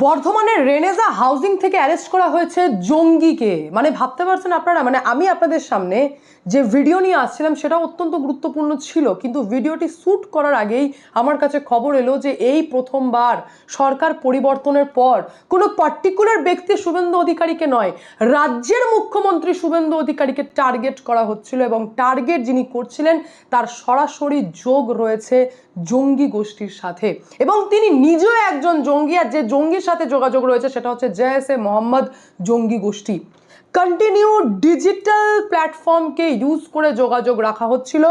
বর্ধমানের রেনেজা হাউজিং থেকে অ্যারেস্ট করা হয়েছে জঙ্গিকে। মানে ভাবতে পারছেন আপনারা, মানে আমি আপনাদের সামনে যে ভিডিও নিয়ে আসছিলাম সেটা অত্যন্ত গুরুত্বপূর্ণ ছিল, কিন্তু ভিডিওটি শ্যুট করার আগেই আমার কাছে খবর এলো যে এই প্রথমবার সরকার পরিবর্তনের পর কোনো পার্টিকুলার ব্যক্তি শুভেন্দু অধিকারীকে নয়, রাজ্যের মুখ্যমন্ত্রী শুভেন্দু অধিকারীকে টার্গেট করা হচ্ছিল, এবং টার্গেট যিনি করছিলেন তার সরাসরি যোগ রয়েছে জঙ্গি গোষ্ঠীর সাথে, এবং তিনি নিজেও একজন জঙ্গি। আর যে জঙ্গির সাথে যোগাযোগ রয়েছে সেটা হচ্ছে জেএসএ মোহাম্মদ জঙ্গি গোষ্ঠী। কন্টিনিউ ডিজিটাল প্ল্যাটফর্মকে ইউজ করে যোগাযোগ রাখা হচ্ছিল।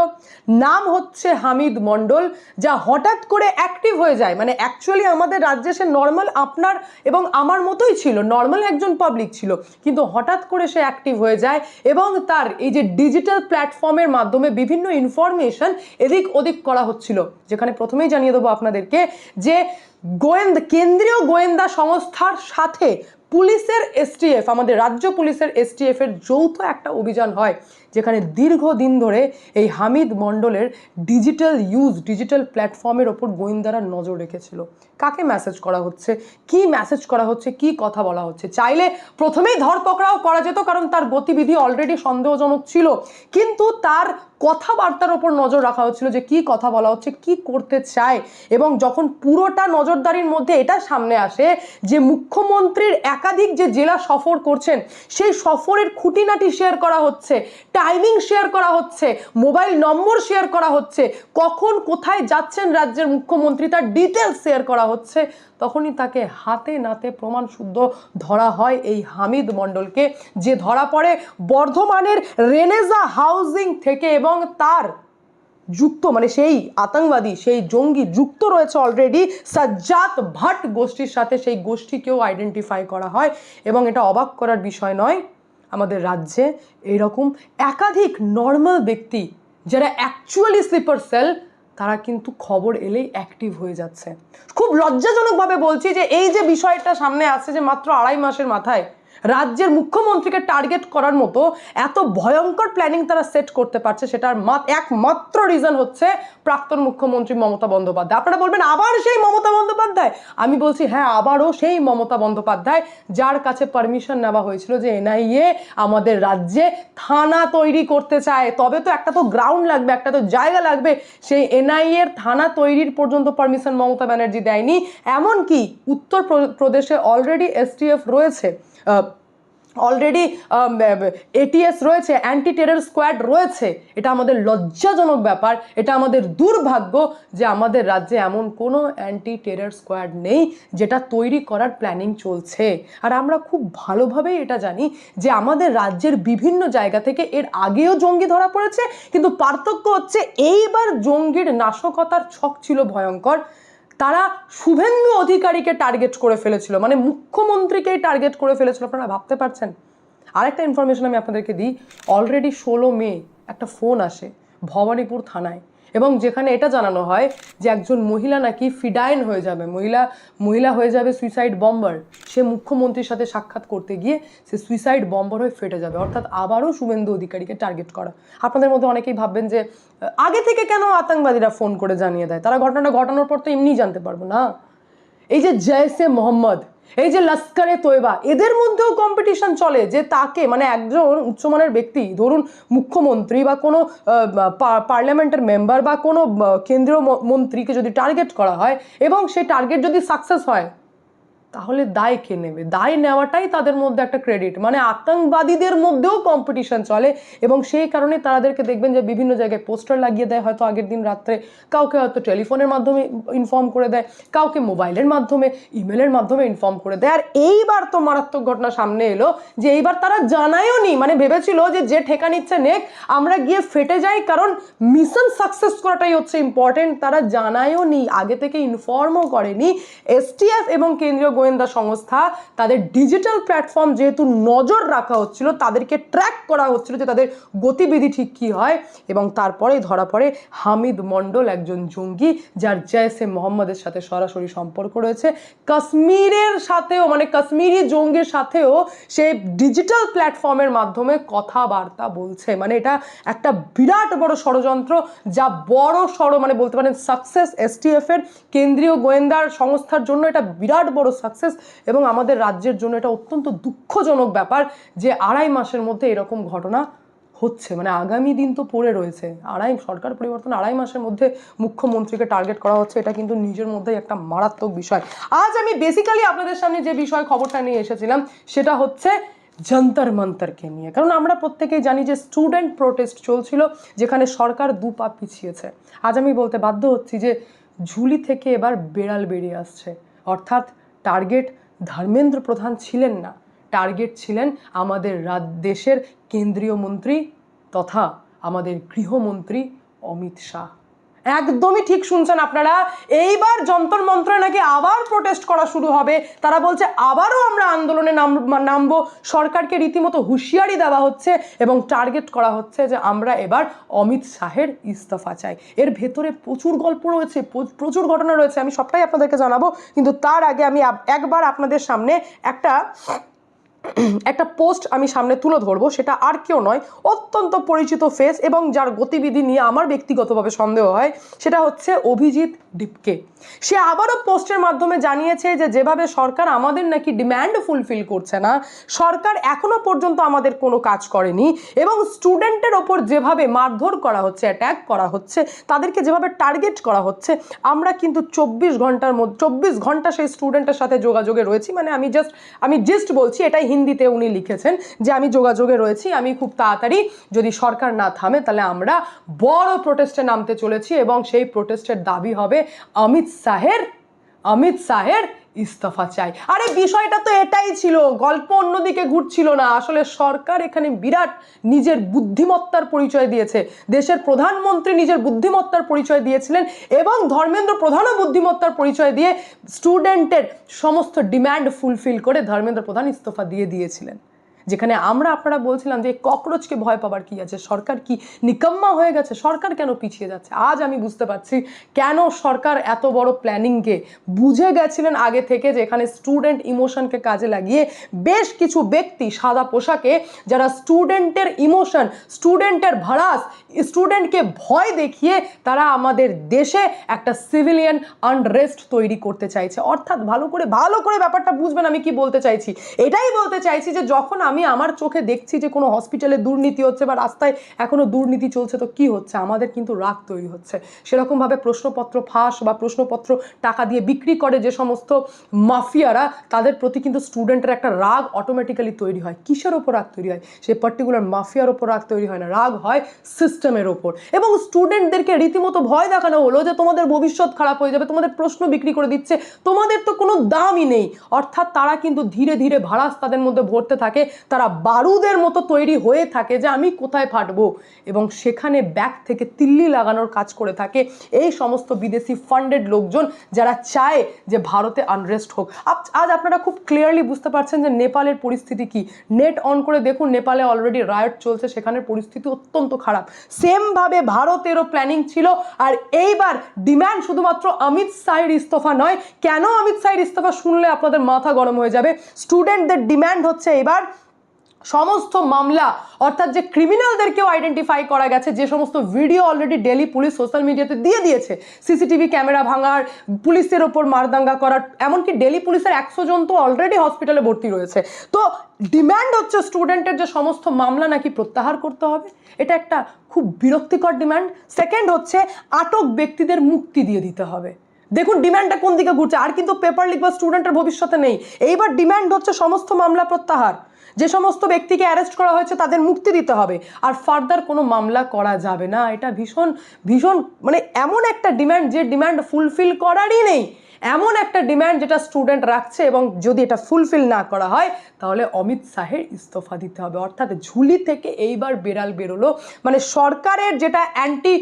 নাম হচ্ছে হামিদ মণ্ডল, যা হঠাৎ করে অ্যাক্টিভ হয়ে যায়। মানে অ্যাকচুয়ালি আমাদের রাজ্যে সে নর্মাল আপনার এবং আমার মতোই ছিল, নর্মাল একজন পাবলিক ছিল, কিন্তু হঠাৎ করে সে অ্যাক্টিভ হয়ে যায় এবং তার এই যে ডিজিটাল প্ল্যাটফর্মের মাধ্যমে বিভিন্ন ইনফরমেশন এদিক ওদিক করা হচ্ছিল। যেখানে প্রথমেই জানিয়ে দেবো আপনাদেরকে যে কেন্দ্রীয় গোয়েন্দা সংস্থার সাথে পুলিশের এসটিএফ, আমাদের রাজ্য পুলিশের এসটিএফ এর যৌথ একটা অভিযান হয়, যেখানে দীর্ঘদিন ধরে এই হামিদ মণ্ডলের ডিজিটাল প্ল্যাটফর্মের ওপর গোয়েন্দারা নজর রেখেছিল। কাকে মেসেজ করা হচ্ছে, কি মেসেজ করা হচ্ছে, কি কথা বলা হচ্ছে। চাইলে প্রথমেই ধরপকড়াও করা যেত, কারণ তার গতিবিধি অলরেডি সন্দেহজনক ছিল, কিন্তু তার কথাবার্তার ওপর নজর রাখা হচ্ছিল যে কি কথা বলা হচ্ছে, কি করতে চায়। এবং যখন পুরোটা নজরদারির মধ্যে এটা সামনে আসে যে মুখ্যমন্ত্রীর একাধিক যে জেলা সফর করছেন, সেই সফরের খুঁটিনাটি শেয়ার করা হচ্ছে, টাইমিং শেয়ার করা হচ্ছে, মোবাইল নম্বর শেয়ার করা হচ্ছে, কখন কোথায় যাচ্ছেন রাজ্যের মুখ্যমন্ত্রী তার ডিটেলস শেয়ার করা হচ্ছে, তখনই তাকে হাতে নাতে প্রমাণ শুদ্ধ ধরা হয় এই হামিদ মণ্ডলকে, যে ধরা পড়ে বর্ধমানের রেনেজা হাউজিং থেকে। এবং তার যুক্ত মানে সেই আতঙ্কবাদী, সেই জঙ্গি যুক্ত রয়েছে অলরেডি সাজ্জাদ ভাট গোষ্ঠীর সাথে। সেই গোষ্ঠীকেও আইডেন্টিফাই করা হয়। এবং এটা অবাক করার বিষয় নয়, আমাদের রাজ্যে এইরকম একাধিক নর্মাল ব্যক্তি যারা অ্যাকচুয়ালি স্লিপার সেল, তারা কিন্তু খবর এলেই অ্যাক্টিভ হয়ে যাচ্ছে। খুব লজ্জাজনকভাবে বলছি যে এই যে বিষয়টা সামনে আসছে, যে মাত্র 2.5 মাসের মাথায় রাজ্যের মুখ্যমন্ত্রীকে টার্গেট করার মতো এত ভয়ঙ্কর প্ল্যানিং তারা সেট করতে পারছে, সেটার একমাত্র রিজন হচ্ছে প্রাক্তন মুখ্যমন্ত্রী মমতা বন্দ্যোপাধ্যায়। আপনারা বলবেন আবার সেই মমতা বন্দ্যোপাধ্যায়? আমি বলছি হ্যাঁ, আবারও সেই মমতা বন্দ্যোপাধ্যায়, যার কাছে পারমিশন নেওয়া হয়েছিল যে এনআইএ আমাদের রাজ্যে থানা তৈরি করতে চায়, তবে তো একটা তো গ্রাউন্ড লাগবে, একটা তো জায়গা লাগবে। সেই এনআইএ এর থানা তৈরির পর্যন্ত পারমিশন মমতা ব্যানার্জি দেয়নি। এমনকি উত্তরপ্রদেশে অলরেডি এসটিএফ রয়েছে, অলরেডি এটিএস রয়েছে, অ্যান্টি টেরর স্কোয়াড রয়েছে। এটা আমাদের লজ্জাজনক ব্যাপার, এটা আমাদের দুর্ভাগ্য যে আমাদের রাজ্যে এমন কোনো অ্যান্টি টেরর স্কোয়াড নেই যেটা তৈরি করার প্ল্যানিং চলছে। আর আমরা খুব ভালোভাবেই এটা জানি যে আমাদের রাজ্যের বিভিন্ন জায়গা থেকে এর আগেও জঙ্গি ধরা পড়েছে, কিন্তু পার্থক্য হচ্ছে এইবার জঙ্গির নাশকতার ছক ছিল ভয়ঙ্কর। তারা শুভেন্দু অধিকারীকে টার্গেট করে ফেলেছিল, মানে মুখ্যমন্ত্রীকেই টার্গেট করে ফেলেছিল। আপনারা ভাবতে পারছেন? আরেকটা ইনফরমেশন আমি আপনাদেরকে দিই। অলরেডি 16 মে একটা ফোন আসে ভবানীপুর থানায়, এবং যেখানে এটা জানানো হয় যে একজন মহিলা নাকি ফিডাইন হয়ে যাবে, মহিলা হয়ে যাবে সুইসাইড বম্বার। সে মুখ্যমন্ত্রীর সাথে সাক্ষাৎ করতে গিয়ে সে সুইসাইড বম্বার হয়ে ফেটে যাবে। অর্থাৎ আবারও শুভেন্দু অধিকারীকে টার্গেট করা। আপনাদের মধ্যে অনেকেই ভাববেন যে আগে থেকে কেন আতঙ্কবাদীরা ফোন করে জানিয়ে দেয়, তারা ঘটনাটা ঘটানোর পর তো এমনিই জানতে পারবো না। এই যে জেএসএ মোহাম্মদ, এই যে লস্করে তৈবা, এদের মধ্যেও কম্পিটিশন চলে যে তাকে, মানে একজন উচ্চমানের ব্যক্তি, ধরুন মুখ্যমন্ত্রী বা কোনো পার্লামেন্টের মেম্বার বা কোনো কেন্দ্রীয় মন্ত্রীকে যদি টার্গেট করা হয় এবং সেই টার্গেট যদি সাকসেস হয়, তাহলে দায় কে নেবে? দায় নেওয়াটাই তাদের মধ্যে একটা ক্রেডিট। মানে আতঙ্কবাদীদের মধ্যেও কম্পিটিশন চলে, এবং সেই কারণে তাদেরকে দেখবেন যে বিভিন্ন জায়গায় পোস্টার লাগিয়ে দেয়, হয়তো আগের দিন রাত্রে, কাউকে হয়তো টেলিফোনের মাধ্যমে ইনফর্ম করে দেয়, কাউকে মোবাইলের মাধ্যমে, ইমেলের মাধ্যমে ইনফর্ম করে দেয়। আর এইবার তো মারাত্মক ঘটনা সামনে এলো যে এইবার তারা জানায়ও নি, মানে ভেবেছিল যে ঠেকা নিচ্ছে নেক, আমরা গিয়ে ফেটে যাই, কারণ মিশন সাকসেস করাটাই হচ্ছে ইম্পর্টেন্ট। তারা জানায়ও নি, আগে থেকে ইনফর্মও করেনি। এসটিএফ এবং কেন্দ্রীয় গোয়েন্দা সংস্থা তাদের ডিজিটাল প্ল্যাটফর্ম যেহেতু নজর রাখা হচ্ছিল, তাদেরকে ট্র্যাক করা হচ্ছিল যে তাদের গতিবিধি ঠিক কী হয়, এবং তারপরে ধরা পড়ে হামিদ মণ্ডল, একজন জঙ্গি যার জেএসএ মোহাম্মদের সাথে সরাসরি সম্পর্ক রয়েছে। কাশ্মীরের সাথেও, মানে কাশ্মীরি জঙ্গির সাথেও সে ডিজিটাল প্ল্যাটফর্মের মাধ্যমে কথাবার্তা বলছে। মানে এটা একটা বিরাট বড় ষড়যন্ত্র, যা বড় সড়ো, মানে বলতে পারেন সাকসেস এসটিএফ এর, কেন্দ্রীয় গোয়েন্দার সংস্থার জন্য এটা বিরাট বড় সাকসেস। সাকসেস এবং আমাদের রাজ্যের জন্য এটা অত্যন্ত দুঃখজনক ব্যাপার যে 2.5 মাসের মধ্যে এরকম ঘটনা হচ্ছে। মানে আগামী দিন তো পড়ে রয়েছে, সরকার পরিবর্তন 2.5 মাসের মধ্যে মুখ্যমন্ত্রীকে টার্গেট করা হচ্ছে, এটা কিন্তু নিজের মধ্যেই একটা মারাত্মক বিষয়। আজ আমি বেসিক্যালি আপনাদের সামনে যে বিষয় খবরটা নিয়ে এসেছিলাম সেটা হচ্ছে যন্তর মন্তরকে নিয়ে, কারণ আমরা প্রত্যেকেই জানি যে স্টুডেন্ট প্রোটেস্ট চলছিল যেখানে সরকার 2 পা পিছিয়েছে। আজ আমি বলতে বাধ্য হচ্ছি যে ঝুলি থেকে এবার বেড়াল বেরিয়ে আসছে, অর্থাৎ টার্গেট ধর্মেন্দ্র প্রধান ছিলেন না, টার্গেট ছিলেন আমাদের দেশের কেন্দ্রীয় মন্ত্রী তথা আমাদের গৃহমন্ত্রী অমিত শাহ। একদমই ঠিক শুনছেন আপনারা, এইবার যন্তর মন্ত্রে নাকি আবার প্রোটেস্ট করা শুরু হবে। তারা বলছে আবারও আমরা আন্দোলনে নামবো, সরকারকে রীতিমতো হুঁশিয়ারি দেওয়া হচ্ছে এবং টার্গেট করা হচ্ছে যে আমরা এবার অমিত শাহের ইস্তফা চাই। এর ভেতরে প্রচুর গল্প রয়েছে, প্রচুর ঘটনা রয়েছে, আমি সবটাই আপনাদেরকে জানাবো, কিন্তু তার আগে আমি একবার আপনাদের সামনে একটা পোস্ট আমি সামনে তুলে ধরবো। সেটা আর কেউ নয়, অত্যন্ত পরিচিত ফেস এবং যার গতিবিধি নিয়ে আমার ব্যক্তিগতভাবে সন্দেহ হয়, সেটা হচ্ছে অভিজিৎ ডিপকে। সে আবারও পোস্টের মাধ্যমে জানিয়েছে যে যেভাবে সরকার আমাদের নাকি ডিম্যান্ড ফুলফিল করছে না, সরকার এখনো পর্যন্ত আমাদের কোনো কাজ করেনি এবং স্টুডেন্টের ওপর যেভাবে মারধর করা হচ্ছে, অ্যাট্যাক করা হচ্ছে, তাদেরকে যেভাবে টার্গেট করা হচ্ছে, আমরা কিন্তু 24 ঘন্টা সেই স্টুডেন্টের সাথে যোগাযোগে রয়েছি। মানে আমি জাস্ট বলছি, এটাই হিন্দিতে উনি লিখেছেন যে আমি যোগাযোগে রয়েছি, আমি খুব তাড়াতাড়ি যদি সরকার না থামে তাহলে আমরা বড় প্রোটেস্টে নামতে চলেছি এবং সেই প্রোটেস্টের দাবি হবে অমিত শাহের ইস্তফা চাই। আরে বিষয়টা তো এটাই ছিল, গল্প অন্যদিকে ঘুরছিল না। আসলে সরকার এখানে বিরাট নিজের বুদ্ধিমত্তার পরিচয় দিয়েছে, দেশের প্রধানমন্ত্রী নিজের বুদ্ধিমত্তার পরিচয় দিয়েছিলেন এবং ধর্মেন্দ্র প্রধানও বুদ্ধিমত্তার পরিচয় দিয়ে স্টুডেন্টের সমস্ত ডিম্যান্ড ফুলফিল করে ধর্মেন্দ্র প্রধান ইস্তফা দিয়েছিলেন। যেখানে আপনারা বলছিলাম যে ককরোচকে ভয় পাবার কি আছে, সরকার কি নিকম্মা হয়ে গেছে, সরকার কেন পিছিয়ে যাচ্ছে। আজ আমি বুঝতে পারছি কেন সরকার এত বড় প্ল্যানিংকে বুঝে গেছিলেন আগে থেকে, যে এখানে স্টুডেন্ট ইমোশনকে কাজে লাগিয়ে বেশ কিছু ব্যক্তি সাদা পোশাকে যারা স্টুডেন্টের ইমোশন, স্টুডেন্টের ভাড়াস, স্টুডেন্টকে ভয় দেখিয়ে তারা আমাদের দেশে একটা সিভিলিয়ান আনরেস্ট তৈরি করতে চাইছে। অর্থাৎ ভালো করে ব্যাপারটা বুঝবেন আমি কি বলতে চাইছি। এটাই বলতে চাইছি যে যখন আমি আমার চোখে দেখছি যে কোনো হসপিটালে দুর্নীতি হচ্ছে বা রাস্তায় এখনো দুর্নীতি চলছে, তো কি হচ্ছে, আমাদের কিন্তু রাগ তৈরি হচ্ছে। সেরকমভাবে প্রশ্নপত্র ফাঁস বা প্রশ্নপত্র টাকা দিয়ে বিক্রি করে যে সমস্ত মাফিয়ারা, তাদের প্রতি কিন্তু স্টুডেন্টের একটা রাগ অটোমেটিক্যালি তৈরি হয়। কিসের ওপর রাগ তৈরি হয়? সেই পার্টিকুলার মাফিয়ার ওপর রাগ তৈরি হয় না, রাগ হয় সিস্টেমের ওপর। এবং স্টুডেন্টদেরকে রীতিমতো ভয় দেখানো হলো যে তোমাদের ভবিষ্যৎ খারাপ হয়ে যাবে, তোমাদের প্রশ্ন বিক্রি করে দিচ্ছে, তোমাদের তো কোনো দামই নেই। অর্থাৎ তারা কিন্তু ধীরে ধীরে ভাড়াস তাদের মধ্যে ভরতে থাকে, তারা বারুদের মতো তৈরি হয়ে থাকে যে আমি কোথায় ফাটবো, এবং সেখানে ব্যাক থেকে তিল্লি লাগানোর কাজ করে থাকে এই সমস্ত বিদেশি ফান্ডেড লোকজন যারা চায় যে ভারতে আনরেস্ট হোক। আজ আপনারা খুব ক্লিয়ারলি বুঝতে পারছেন যে নেপালের পরিস্থিতি কি। নেট অন করে দেখুন, নেপালে অলরেডি রায়ট চলছে, সেখানের পরিস্থিতি অত্যন্ত খারাপ। সেমভাবে ভারতেরও প্ল্যানিং ছিল। আর এইবার ডিম্যান্ড শুধুমাত্র অমিত শাহের ইস্তফা নয়। কেন অমিত শাহের ইস্তফা শুনলে আপনাদের মাথা গরম হয়ে যাবে। স্টুডেন্টদের ডিম্যান্ড হচ্ছে এবার সমস্ত মামলা, অর্থাৎ যে ক্রিমিনালদেরকেও আইডেন্টিফাই করা গেছে, যে সমস্ত video already Delhi police social মিডিয়াতে দিয়ে দিয়েছে, সিসিটিভি ক্যামেরা ভাঙার, পুলিশের ওপর মারদাঙ্গা করার, এমনকি দিল্লি পুলিশের 100 জন তো অলরেডি হসপিটালে ভর্তি রয়েছে। তো ডিম্যান্ড হচ্ছে স্টুডেন্টের যে সমস্ত মামলা নাকি প্রত্যাহার করতে হবে, এটা একটা খুব বিরক্তিকর ডিম্যান্ড। সেকেন্ড হচ্ছে আটক ব্যক্তিদের মুক্তি দিয়ে দিতে হবে। দেখুন ডিম্যান্ডটা কোন দিকে ঘুরছে। আর কিন্তু পেপার লিক বা স্টুডেন্টের ভবিষ্যতে নেই। এইবার ডিম্যান্ড হচ্ছে সমস্ত মামলা প্রত্যাহার, যে সমস্ত ব্যক্তিকে অ্যারেস্ট করা হয়েছে তাদের মুক্তি দিতে হবে, আর ফার্দার কোনো মামলা করা যাবে না। এটা ভীষণ ভীষণ মানে এমন একটা ডিম্যান্ড যে ডিম্যান্ড ফুলফিল করারই নেই, এমন একটা ডিম্যান্ড যেটা স্টুডেন্ট রাখছে, এবং যদি এটা ফুলফিল না করা হয় তাহলে অমিত শাহের ইস্তফা দিতে হবে। অর্থাৎ ঝুলি থেকে এইবার বেড়াল বেরোলো। মানে সরকারের যেটা অ্যান্টি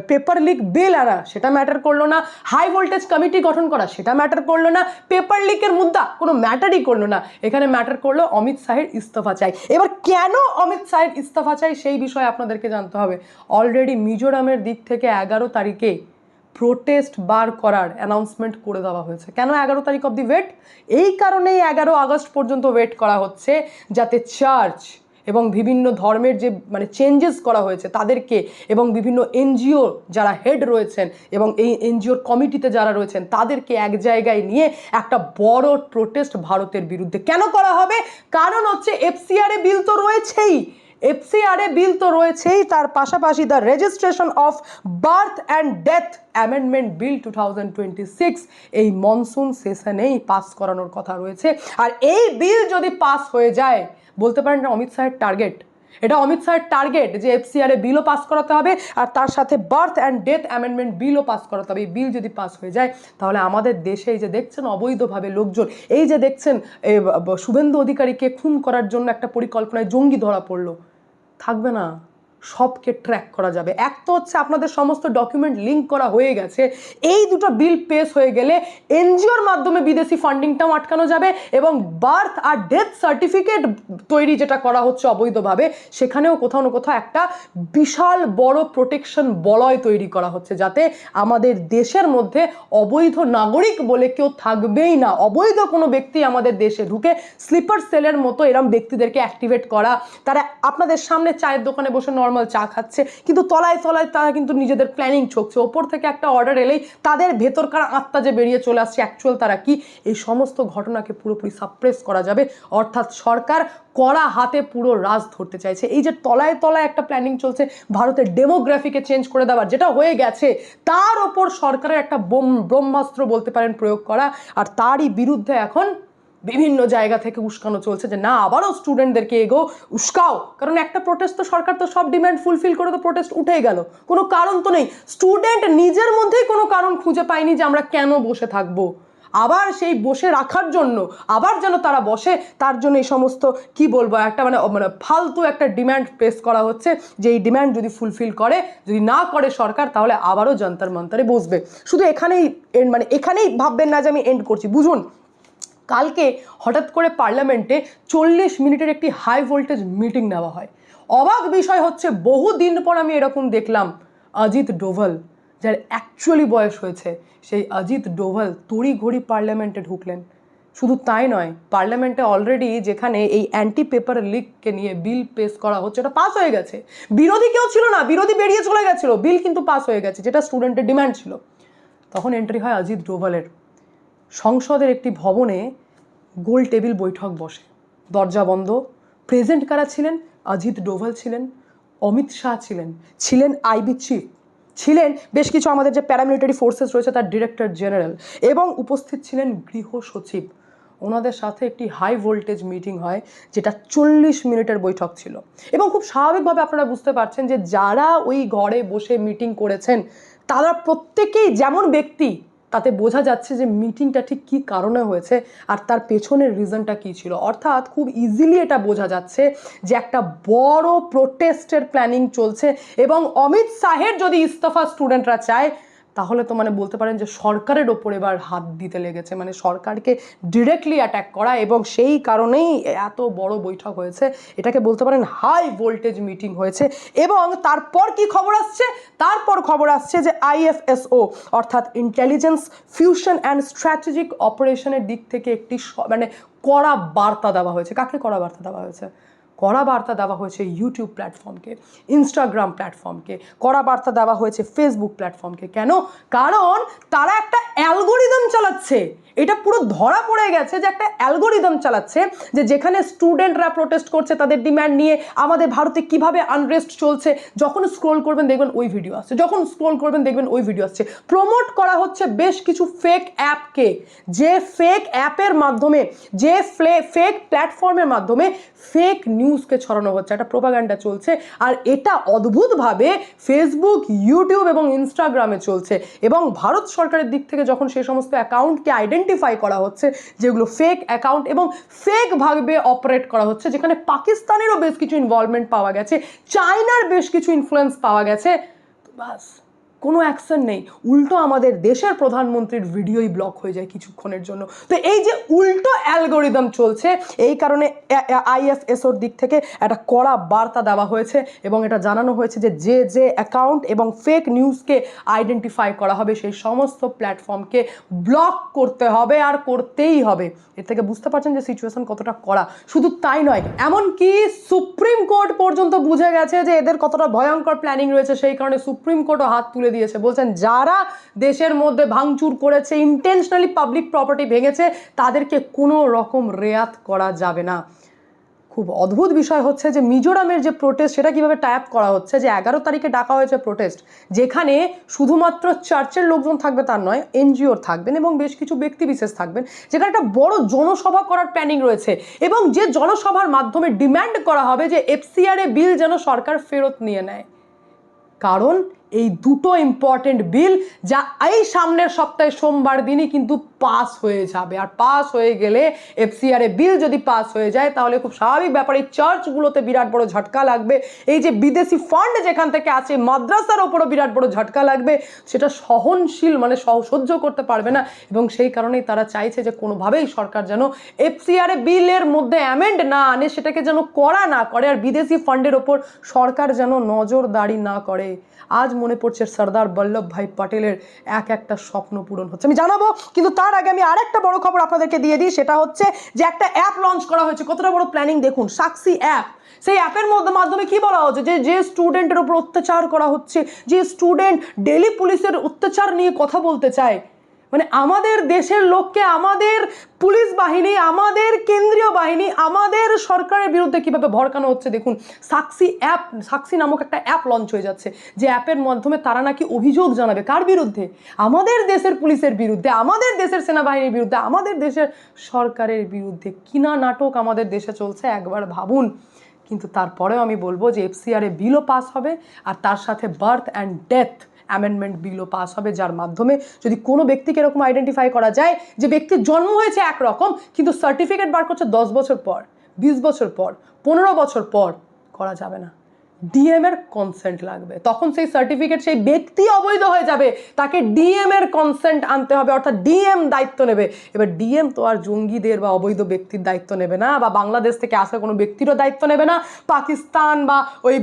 পেপার লিক বিল আনা সেটা ম্যাটার করলো না, হাই ভোল্টেজ কমিটি গঠন করা সেটা ম্যাটার করলো না, পেপার লিকের মুদ্দা কোনো ম্যাটারই করলো না। এখানে ম্যাটার করলো অমিত শাহের ইস্তফা চাই। এবার কেন অমিত শাহের ইস্তফা চাই সেই বিষয়ে আপনাদেরকে জানতে হবে। অলরেডি মিজোরামের দিক থেকে 11 তারিখে প্রোটেস্ট বার করার অ্যানাউন্সমেন্ট করে দেওয়া হয়েছে। কেন 11 তারিখ অব দি ওয়েট? এই কারণেই 11 আগস্ট পর্যন্ত ওয়েট করা হচ্ছে, যাতে চার্চ এবং বিভিন্ন ধর্মের যে মানে চেঞ্জেস করা হয়েছে তাদেরকে, এবং বিভিন্ন এনজিও যারা হেড রয়েছেন এবং এই এনজিওর কমিটিতে যারা রয়েছেন তাদেরকে এক জায়গায় নিয়ে একটা বড় প্রোটেস্ট ভারতের বিরুদ্ধে কেন করা হবে? কারণ হচ্ছে এফসিআরএ বিল তো রয়েছেই, এফসিআরএ বিল তো রয়েছেই, তার পাশাপাশি the registration of birth and death amendment bill 2026 এই মনসুন সেশনেই পাস করানোর কথা রয়েছে। আর এই বিল যদি পাস হয়ে যায়, বলতে পারেন না অমিত শাহের টার্গেট, এটা অমিত শাহের টার্গেট যে এফসিআরএ বিলও পাস করাতে হবে আর তার সাথে বার্থ অ্যান্ড ডেথ অ্যামেন্ডমেন্ট বিলও পাস করাতে হবে। এই বিল যদি পাস হয়ে যায় তাহলে আমাদের দেশে এই যে দেখছেন অবৈধভাবে লোকজন, এই যে দেখছেন শুভেন্দু অধিকারীকে খুন করার জন্য একটা পরিকল্পনায় জঙ্গি ধরা পড়লো, থাকবে না, সবকে ট্র্যাক করা যাবে। এক তো হচ্ছে আপনাদের সমস্ত ডকুমেন্ট লিঙ্ক করা হয়ে গেছে, এই দুটো বিল পেশ হয়ে গেলে এনজিওর মাধ্যমে বিদেশি ফান্ডিংটাও আটকানো যাবে এবং বার্থ আর ডেথ সার্টিফিকেট তৈরি যেটা করা হচ্ছে অবৈধভাবে সেখানেও কোথাও না কোথাও একটা বিশাল বড় প্রোটেকশন বলয় তৈরি করা হচ্ছে, যাতে আমাদের দেশের মধ্যে অবৈধ নাগরিক বলে কেউ থাকবেই না। অবৈধ কোনো ব্যক্তি আমাদের দেশে ঢুকে স্লিপার সেলের মতো এরম ব্যক্তিদেরকে অ্যাক্টিভেট করা, তারা আপনাদের সামনে চায়ের দোকানে বসে নর্মাল চা খাচ্ছে কিন্তু তলায় তলায় তারা কিন্তু নিজেদের প্ল্যানিং ছকছে, ওপর থেকে একটা অর্ডার এলেই তাদের ভেতরকার আত্মা যে বেরিয়ে চলে আসছে অ্যাকচুয়াল তারা কি, এই সমস্ত ঘটনাকে পুরোপুরি সাপ্রেস করা যাবে। অর্থাৎ সরকার কড়া হাতে পুরো রাজ ধরতে চাইছে। এই যে তলায় তলায় একটা প্ল্যানিং চলছে ভারতের ডেমোগ্রাফিকে চেঞ্জ করে দেওয়ার, যেটা হয়ে গেছে, তার ওপর সরকারের একটা ব্রহ্মাস্ত্র বলতে পারেন প্রয়োগ করা, আর তারই বিরুদ্ধে এখন বিভিন্ন জায়গা থেকে উস্কানো চলছে যে না আবারও স্টুডেন্টদেরকে উস্কাও, কারণ একটা প্রোটেস্ট তো সরকার তো সব ডিমান্ড ফুলফিল করে তো প্রোটেস্ট উঠেই গেল, কোনো কারণ তো নেই। স্টুডেন্ট নিজের মধ্যেই কোনো কারণ খুঁজে পায়নি যে আমরা কেন বসে থাকবো, আবার সেই বসে রাখার জন্য আবার যেন তারা বসে, তার জন্য এই সমস্ত কি বলবো একটা মানে ফালতু একটা ডিমান্ড প্রেস করা হচ্ছে যে এই ডিমান্ড যদি ফুলফিল করে, যদি না করে সরকার তাহলে আবারও যন্তর মন্তরে বসবে। শুধু এখানেই ভাববেন না যে আমি এন্ড করছি, বুঝুন কালকে হঠাৎ করে পার্লামেন্টে 40 মিনিটের একটি হাই ভোল্টেজ মিটিং নেওয়া হয়। অবাক বিষয় হচ্ছে বহুদিন পর আমি এরকম দেখলাম, অজিত ডোভাল যার অ্যাকচুয়ালি বয়স হয়েছে সেই অজিত ডোভাল তড়িঘড়ি পার্লামেন্টে ঢুকলেন। শুধু তাই নয়, পার্লামেন্টে অলরেডি যেখানে এই অ্যান্টি পেপার লিককে নিয়ে বিল পেশ করা হচ্ছে এটা পাস হয়ে গেছে, বিরোধী কেউ ছিল না, বিরোধী বেরিয়ে চলে গেছিলো, বিল কিন্তু পাস হয়ে গেছে যেটা স্টুডেন্টের ডিমান্ড ছিল। তখন এন্ট্রি হয় অজিত ডোভালের। সংসদের একটি ভবনে গোল টেবিল বৈঠক বসে, দরজা বন্ধ, প্রেজেন্ট কারা ছিলেন? অজিত ডোভাল ছিলেন, অমিত শাহ ছিলেন আইবি চিফ, ছিলেন বেশ কিছু আমাদের যে প্যারামিলিটারি ফোর্সেস রয়েছে তার ডিরেক্টর জেনারেল, এবং উপস্থিত ছিলেন গৃহ সচিব। ওনাদের সাথে একটি হাই ভোল্টেজ মিটিং হয় যেটা 40 মিনিটের বৈঠক ছিল। এবং খুব স্বাভাবিকভাবে আপনারা বুঝতে পারছেন যে যারা ওই ঘরে বসে মিটিং করেছেন তারা প্রত্যেকেই যেমন ব্যক্তি, তাতে বোঝা যাচ্ছে যে মিটিংটা ঠিক কী কারণে হয়েছে আর তার পেছনের রিজনটা কী ছিল। অর্থাৎ খুব ইজিলি এটা বোঝা যাচ্ছে যে একটা বড় প্রোটেস্টের প্ল্যানিং চলছে, এবং অমিত শাহের যদি ইস্তফা স্টুডেন্টরা চায় তাহলে তো মানে বলতে পারেন যে সরকারের ওপর এবার হাত দিতে লেগেছে, মানে সরকারকে ডিরেক্টলি অ্যাটাক করা, এবং সেই কারণেই এত বড় বৈঠক হয়েছে, এটাকে বলতে পারেন হাই ভোল্টেজ মিটিং হয়েছে। এবং তারপর কি খবর আসছে? তারপর খবর আসছে যে IFSO অর্থাৎ ইন্টেলিজেন্স ফিউশন অ্যান্ড স্ট্র্যাটেজিক অপারেশনের দিক থেকে একটি মানে কড়া বার্তা দেওয়া হয়েছে। কাকে কড়া বার্তা দেওয়া হয়েছে? কড়া বার্তা দেওয়া হয়েছে ইউটিউব প্ল্যাটফর্মকে, ইনস্টাগ্রাম প্ল্যাটফর্মকে, কড়া বার্তা দেওয়া হয়েছে ফেসবুক প্ল্যাটফর্মকে। কেন? কারণ তারা একটা অ্যালগোরিদম চালাচ্ছে, এটা পুরো ধরা পড়ে গেছে যে একটা অ্যালগোরিদম চালাচ্ছে যে যেখানে স্টুডেন্টরা প্রোটেস্ট করছে তাদের ডিম্যান্ড নিয়ে, আমাদের ভারতে কিভাবে আনরেস্ট চলছে, যখন স্ক্রোল করবেন দেখবেন ওই ভিডিও আসছে, যখন স্ক্রোল করবেন দেখবেন ওই ভিডিও আসছে। প্রমোট করা হচ্ছে বেশ কিছু ফেক অ্যাপকে, যে ফেক অ্যাপের মাধ্যমে, যে ফেক প্ল্যাটফর্মের মাধ্যমে ফেক নিউজকে ছড়ানো হচ্ছে, একটা প্রোপাগান্ডা চলছে। আর এটা অদ্ভুতভাবে ফেসবুক, ইউটিউব এবং ইনস্টাগ্রামে চলছে। এবং ভারত সরকারের দিক থেকে যখন সেই সমস্ত অ্যাকাউন্টকে আইডেন্টিফাই করা হচ্ছে যেগুলো ফেক অ্যাকাউন্ট এবং ফেকভাবে অপারেট করা হচ্ছে, যেখানে পাকিস্তানেরও বেশ কিছু ইনভলভমেন্ট পাওয়া গেছে, চায়নার বেশ কিছু ইনফ্লুয়েন্স পাওয়া গেছে, বাস কোনো অ্যাকশন নেই, উল্টো আমাদের দেশের প্রধানমন্ত্রীর ভিডিওই ব্লক হয়ে যায় কিছুক্ষণের জন্য। তো এই যে উল্টো অ্যালগোরিদম চলছে, এই কারণে আইএফএসওর দিক থেকে একটা কড়া বার্তা দেওয়া হয়েছে এবং এটা জানানো হয়েছে যে যে যে অ্যাকাউন্ট এবং ফেক নিউজকে আইডেন্টিফাই করা হবে সেই সমস্ত প্ল্যাটফর্মকে ব্লক করতে হবে, আর করতেই হবে। এর থেকে বুঝতে পারছেন যে সিচুয়েশন কতটা কড়া। শুধু তাই নয়, এমনকি সুপ্রিম কোর্ট পর্যন্ত বুঝে গেছে যে এদের কতটা ভয়ঙ্কর প্ল্যানিং রয়েছে, সেই কারণে সুপ্রিম কোর্টও হাত তুলে দিয়েছে। বলছেন যারা দেশের মধ্যে ভাঙচুর করেছে, ইন্টেনশনালি পাবলিক প্রপার্টি ভেঙেছে, তাদেরকে কোনো রকম রেয়াত করা যাবে না। খুব অদ্ভুত বিষয় হচ্ছে যে মিজোরামের যে প্রোটেস্ট, সেটা কিভাবে ট্যাপ করা হচ্ছে, যে 11 তারিখে ডাকা হয়েছে প্রোটেস্ট, যেখানে শুধুমাত্র চার্চের লোকজন থাকবে তার নয়, এনজিওর থাকবেন এবং বেশ কিছু ব্যক্তিবিশেষ থাকবেন, যেখানে একটা বড় জনসভা করার প্ল্যানিং রয়েছে এবং যে জনসভার মাধ্যমে ডিম্যান্ড করা হবে যে এফসিআরএ বিল যেন সরকার ফেরত নিয়ে নেয়। কারণ এই দুটো ইম্পর্টেন্ট বিল যা এই সামনের সপ্তাহে সোমবার দিনই কিন্তু পাস হয়ে যাবে, আর পাস হয়ে গেলে এফসিআরএ বিল যদি পাস হয়ে যায় তাহলে খুব স্বাভাবিক ব্যাপার এই চার্চগুলোতে বিরাট বড় ঝটকা লাগবে। এই যে বিদেশি ফান্ড যেখান থেকে আছে, মাদ্রাসার ওপরও বিরাট বড় ঝটকা লাগবে, সেটা সহনশীল মানে সহ্য করতে পারবে না। এবং সেই কারণেই তারা চাইছে যে কোনোভাবেই সরকার যেন এফসিআরএ বিলের মধ্যে অ্যামেন্ড না আনে, সেটাকে যেন করা না করে, আর বিদেশি ফান্ডের ওপর সরকার যেন নজরদারি না করে। আজ মনে পড়ছে সর্দার বল্লভভাই পটেলের একটা স্বপ্ন পূরণ হচ্ছে, আমি জানাবো। কিন্তু তার আগে আমি আরেকটা বড় খবর আপনাদেরকে দিয়ে দিই, সেটা হচ্ছে যে একটা অ্যাপ লঞ্চ করা হয়েছে। কতটা বড় প্ল্যানিং দেখুন, সাক্ষী অ্যাপ। সেই অ্যাপের মাধ্যমে কি বলা হচ্ছে, যে স্টুডেন্টের উপর অত্যাচার করা হচ্ছে, যে স্টুডেন্ট ডেলি পুলিশের অত্যাচার নিয়ে কথা বলতে চায়, মানে আমাদের দেশের লোককে আমাদের পুলিশ বাহিনী, আমাদের কেন্দ্রীয় বাহিনী, আমাদের সরকারের বিরুদ্ধে কিভাবে ভড়কানো হচ্ছে দেখুন। সাক্ষী নামক একটা অ্যাপ লঞ্চ হয়ে যাচ্ছে, যে অ্যাপের মাধ্যমে তারা নাকি অভিযোগ জানাবে কার বিরুদ্ধে, আমাদের দেশের পুলিশের বিরুদ্ধে, আমাদের দেশের সেনাবাহিনীর বিরুদ্ধে, আমাদের দেশের সরকারের বিরুদ্ধে। কিনা নাটক আমাদের দেশে চলছে একবার ভাবুন। কিন্তু তারপরেও আমি বলবো যে এফসিআরএ বিলও পাস হবে, আর তার সাথে বার্থ অ্যান্ড ডেথ অ্যামেন্ডমেন্ট বিলও পাস হবে, যার মাধ্যমে যদি কোনো ব্যক্তিকে এরকম আইডেন্টিফাই করা যায় যে ব্যক্তির জন্ম হয়েছে একরকম কিন্তু সার্টিফিকেট বার করছে 10 বছর পর, 20 বছর পর, 15 বছর পর, করা যাবে না। ডিএম এর কনসেন্ট লাগবে, তখন সেই সার্টিফিকেট, সেই ব্যক্তি অবৈধ হয়ে যাবে, তাকে ডিএম এর কনসেন্ট আনতে হবে, অর্থাৎ ডিএম দায়িত্ব নেবে। এবার ডিএম তো আর জঙ্গিদের বা অবৈধ ব্যক্তির দায়িত্ব নেবে না, বা বাংলাদেশ থেকে আসা কোনো ব্যক্তিরও দায়িত্ব নেবে না, পাকিস্তান বা ওই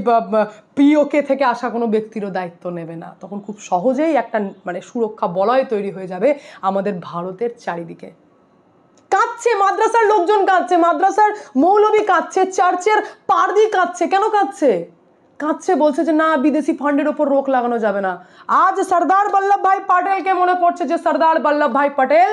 পিওকে থেকে আসা কোনো ব্যক্তিরও দায়িত্ব নেবে না। তখন খুব সহজেই একটা মানে সুরক্ষা বলয় তৈরি হয়ে যাবে আমাদের ভারতের চারিদিকে। কাঁদছে মাদ্রাসার লোকজন, কাঁদছে মাদ্রাসার মৌলবী, কাঁদছে চার্চের পারদি, কাঁদছে। কেন কাঁদছে? কাঁদছে বলছে যে না, বিদেশি ফান্ডের ওপর রোক লাগানো যাবে না। আজ সর্দার বল্লভভাই পটেলকে মনে পড়ছে যে সর্দার বল্লভভাই পটেল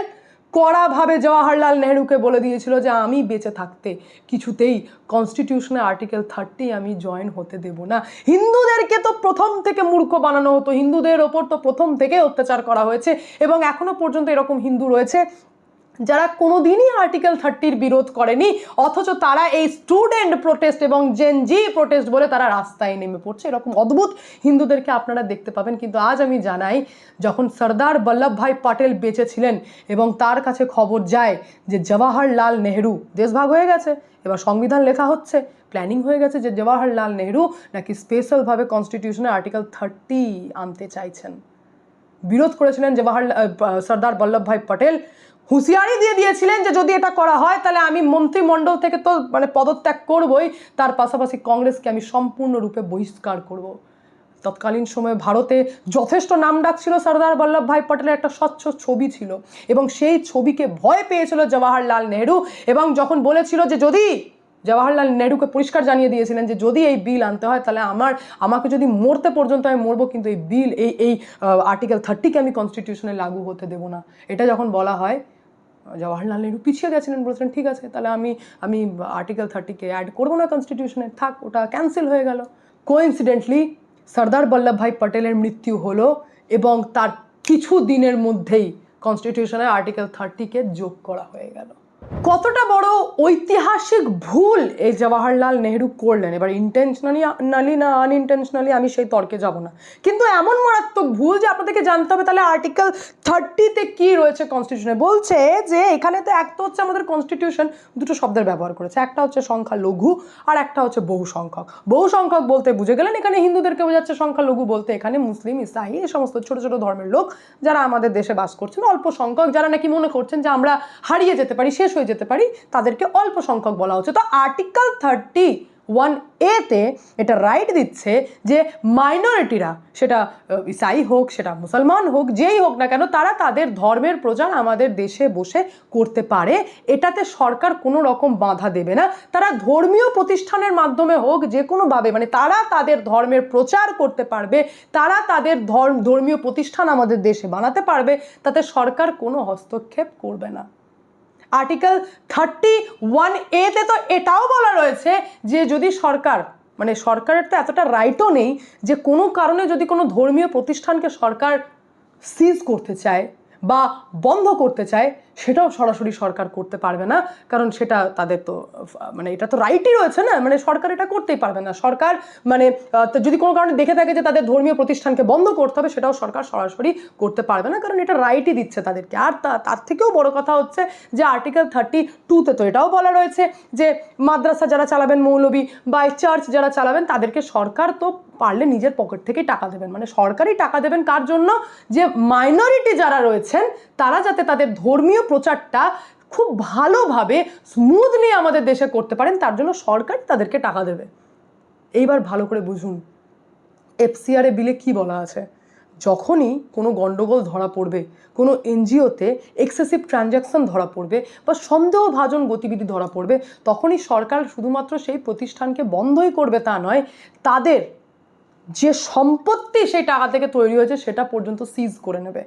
কড়াভাবে জওয়াহরলাল নেহরুকে বলে দিয়েছিল যে আমি বেঁচে থাকতে কিছুতেই কনস্টিটিউশনে আর্টিকেল 30 আমি জয়েন হতে দেব না। হিন্দুদেরকে তো প্রথম থেকে মূর্খ বানানো হতো, হিন্দুদের ওপর তো প্রথম থেকে অত্যাচার করা হয়েছে, এবং এখনো পর্যন্ত এরকম হিন্দু রয়েছে যারা কোনোদিনই আর্টিকেল 30 বিরোধ করেনি, অথচ তারা এই স্টুডেন্ট প্রোটেস্ট এবং জেনজি প্রোটেস্ট বলে তারা রাস্তায় নেমে পড়ছে। এরকম অদ্ভুত হিন্দুদেরকে আপনারা দেখতে পাবেন। কিন্তু আজ আমি জানাই, যখন সর্দার বল্লভভাই পটেল বেঁচে ছিলেন এবং তার কাছে খবর যায় যে জওয়াহরলাল নেহরু, দেশভাগ হয়ে গেছে, এবার সংবিধান লেখা হচ্ছে, প্ল্যানিং হয়ে গেছে যে জওয়াহরলাল নেহরু নাকি স্পেশালভাবে কনস্টিটিউশনে আর্টিকেল 30 আনতে চাইছেন। বিরোধ করেছিলেন সর্দার বল্লভভাই পটেল, হুঁশিয়ারি দিয়ে দিয়েছিলেন যে যদি এটা করা হয় তাহলে আমি মন্ত্রিমণ্ডল থেকে তো মানে পদত্যাগ করবই, তার পাশাপাশি কংগ্রেসকে আমি সম্পূর্ণরূপে বহিষ্কার করব। তৎকালীন সময়ে ভারতে যথেষ্ট নাম ডাক ছিল সর্দার বল্লভভাই পটেলের, একটা স্বচ্ছ ছবি ছিল এবং সেই ছবিকে ভয় পেয়েছিল জওয়াহরলাল নেহরু। এবং যখন বলেছিল যে যদি জওয়াহরলাল নেহরুকে পরিষ্কার জানিয়ে দিয়েছিলেন যে যদি এই বিল আনতে হয় তাহলে আমাকে যদি মরতে পর্যন্ত আমি মরবো, কিন্তু এই বিল এই আর্টিকেল 30কে আমি কনস্টিটিউশনে লাগু হতে দেবো না। এটা যখন বলা হয়, জওয়াহরলাল নেহরু পিছিয়ে গেছিলেন, বলেছিলেন ঠিক আছে তাহলে আমি আর্টিকেল 30কে অ্যাড করবো না কনস্টিটিউশনে, থাক, ওটা ক্যান্সেল হয়ে গেল। কোইন্সিডেন্টলি সর্দার বল্লভভাই পটেলের মৃত্যু হলো এবং তার কিছু দিনের মধ্যেই কনস্টিটিউশনে আর্টিকেল 30কে যোগ করা হয়ে গেল। কতটা বড় ঐতিহাসিক ভুল এই জওয়াহরলাল নেহরু করলেন, এবার ইন্টেনশনালি না আনইন্টেনশনালি আমি সেই তর্কে যাব না, কিন্তু এমন মারাত্মক ভুল যে আপনাদেরকে জানতে হবে তাহলে আর্টিকেল 30-তে কি রয়েছে কনস্টিটিউশনে। বলছে যে এখানে তো এক তো হচ্ছে আমাদের কনস্টিটিউশন দুটো শব্দের ব্যবহার করেছে, একটা হচ্ছে সংখ্যা লঘু আর একটা হচ্ছে বহু সংখ্যক। বহু সংখ্যক বলতে বুঝে গেলেন এখানে হিন্দুদেরকে বোঝাচ্ছে, সংখ্যা লঘু বলতে এখানে মুসলিম ইসাই এই সমস্ত ছোট ছোট ধর্মের লোক যারা আমাদের দেশে বাস করছেন, অল্প সংখ্যক, যারা নাকি মনে করছেন যে আমরা হারিয়ে যেতে পারি, শেষ হয়ে যেতে পারি, তাদেরকে অল্প সংখ্যক বলা হচ্ছে। তো আর্টিকেল 31A-তে এটা রাইট দিচ্ছে যে মাইনরিটিরা, সেটা ইসাই হোক, সেটা মুসলমান হোক, যেই হোক না কেন, তারা তাদের ধর্মের প্রচার আমাদের দেশে বসে করতে পারে, এটাতে সরকার কোনো রকম বাধা দেবে না। তারা ধর্মীয় প্রতিষ্ঠানের মাধ্যমে হোক, যে কোনোভাবে, মানে তারা তাদের ধর্মের প্রচার করতে পারবে, তারা তাদের ধর্মীয় প্রতিষ্ঠান আমাদের দেশে বানাতে পারবে, তাতে সরকার কোনো হস্তক্ষেপ করবে না। আর্টিকেল 31A-তে তো এটাও বলা রয়েছে যে যদি সরকার, মানে সরকারের তো এতটা রাইটও নেই যে কোনো কারণে যদি কোনো ধর্মীয় প্রতিষ্ঠানকে সরকার সিজ করতে চায় বা বন্ধ করতে চায়, সেটাও সরাসরি সরকার করতে পারবে না, কারণ সেটা তাদের তো মানে এটা তো রাইটই রয়েছে না, মানে সরকার এটা করতেই পারবে না। সরকার মানে যদি কোনো কারণে দেখে থাকে যে তাদের ধর্মীয় প্রতিষ্ঠানকে বন্ধ করতে হবে, সেটাও সরকার সরাসরি করতে পারবে না, কারণ এটা রাইটই দিচ্ছে তাদেরকে। আর তার থেকেও বড় কথা হচ্ছে যে আর্টিকেল 32-তে তো এটাও বলা রয়েছে যে মাদ্রাসা যারা চালাবেন, মৌলবি বা চার্চ যারা চালাবেন, তাদেরকে সরকার তো পারলে নিজের পকেট থেকেই টাকা দেবেন, মানে সরকারই টাকা দেবেন কার জন্য, যে মাইনরিটি যারা রয়েছেন তারা যাতে তাদের ধর্মীয় প্রচারটা খুব ভালোভাবে স্মুথলি আমাদের দেশে করতে পারেন, তার জন্য সরকার তাদেরকে টাকা দেবে। এইবার ভালো করে বুঝুন FCRA বিলে কি বলা আছে। যখনই কোনো গন্ডগোল ধরা পড়বে, কোনো এনজিওতে এক্সেসিভ ট্রানজ্যাকশন ধরা পড়বে বা সন্দেহভাজন গতিবিধি ধরা পড়বে, তখনই সরকার শুধুমাত্র সেই প্রতিষ্ঠানকে বন্ধই করবে তা নয়, তাদের যে সম্পত্তি সেই টাকা থেকে তৈরি হয়েছে সেটা পর্যন্ত সিজ করে নেবে।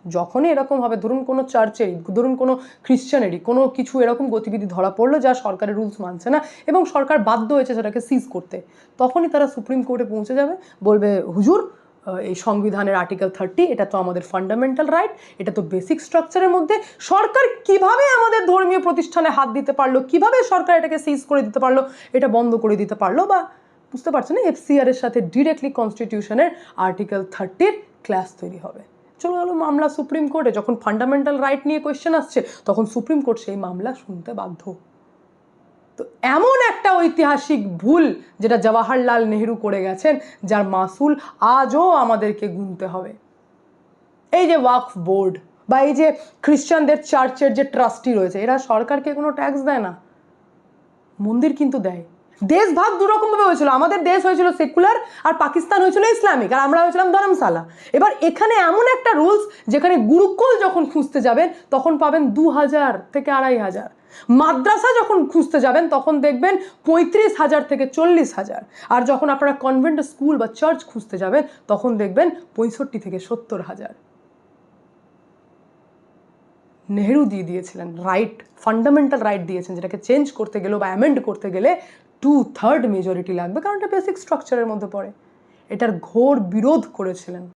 যখনই এরকম হবে, ধরুন কোনো চার্চেরই, ধরুন কোনো খ্রিশ্চানেরই কোনো কিছু এরকম গতিবিধি ধরা পড়লো যা সরকারের রুলস মানছে না এবং সরকার বাধ্য হয়েছে সেটাকে সিজ করতে, তখনই তারা সুপ্রিম কোর্টে পৌঁছে যাবে, বলবে হুজুর এই সংবিধানের আর্টিকেল 30 এটা তো আমাদের ফান্ডামেন্টাল রাইট, এটা তো বেসিক স্ট্রাকচারের মধ্যে, সরকার কিভাবে আমাদের ধর্মীয় প্রতিষ্ঠানে হাত দিতে পারলো, কিভাবে সরকার এটাকে সিজ করে দিতে পারলো, এটা বন্ধ করে দিতে পারলো, বা বুঝতে পারছেন না, FCR-এর সাথে ডিরেক্টলি কনস্টিটিউশনের আর্টিকেল 30-র ক্লাস তৈরি হবে। চলে গেল মামলা সুপ্রিম কোর্টে, যখন ফান্ডামেন্টাল রাইট নিয়ে কোয়েশ্চেন আসছে তখন সুপ্রিম কোর্ট সেই মামলা শুনতে বাধ্য। তো এমন একটা ঐতিহাসিক ভুল যেটা জওয়াহরলাল নেহরু করে গেছেন, যার মাসুল আজও আমাদেরকে গুনতে হবে। এই যে ওয়াকফ বোর্ড বা এই যে খ্রিস্টানদের চার্চের যে ট্রাস্টি রয়েছে, এরা সরকারকে কোনো ট্যাক্স দেয় না, মন্দির কিন্তু দেয়। দেশ ভাগ দুরকমভাবে হয়েছিল, আমাদের দেশ হয়েছিল সেকুলার আর পাকিস্তান হয়েছিল ইসলামিক, আর আমরা হয়েছিলাম ধর্মশালা। এবার এখানে এমন একটা রুলস যেখানে গুরুকুল যখন খুঁজতে যাবেন তখন পাবেন 2000 থেকে 2500, মাদ্রাসা যখন খুঁজতে যাবেন তখন দেখবেন 35,000 থেকে 40,000, আর যখন আপনারা কনভেন্ট স্কুল বা চার্চ খুঁজতে যাবেন তখন দেখবেন 65 থেকে 70,000। নেহরু দিয়ে দিয়েছিলেন রাইট, ফান্ডামেন্টাল রাইট দিয়েছেন, যেটাকে চেঞ্জ করতে গেলে বা অ্যামেন্ড করতে গেলে 2/3 মেজরিটি লাগবে, কারণ এটা বেসিক স্ট্রাকচারের মধ্যে পড়ে। এটার ঘোর বিরোধ করেছিলেন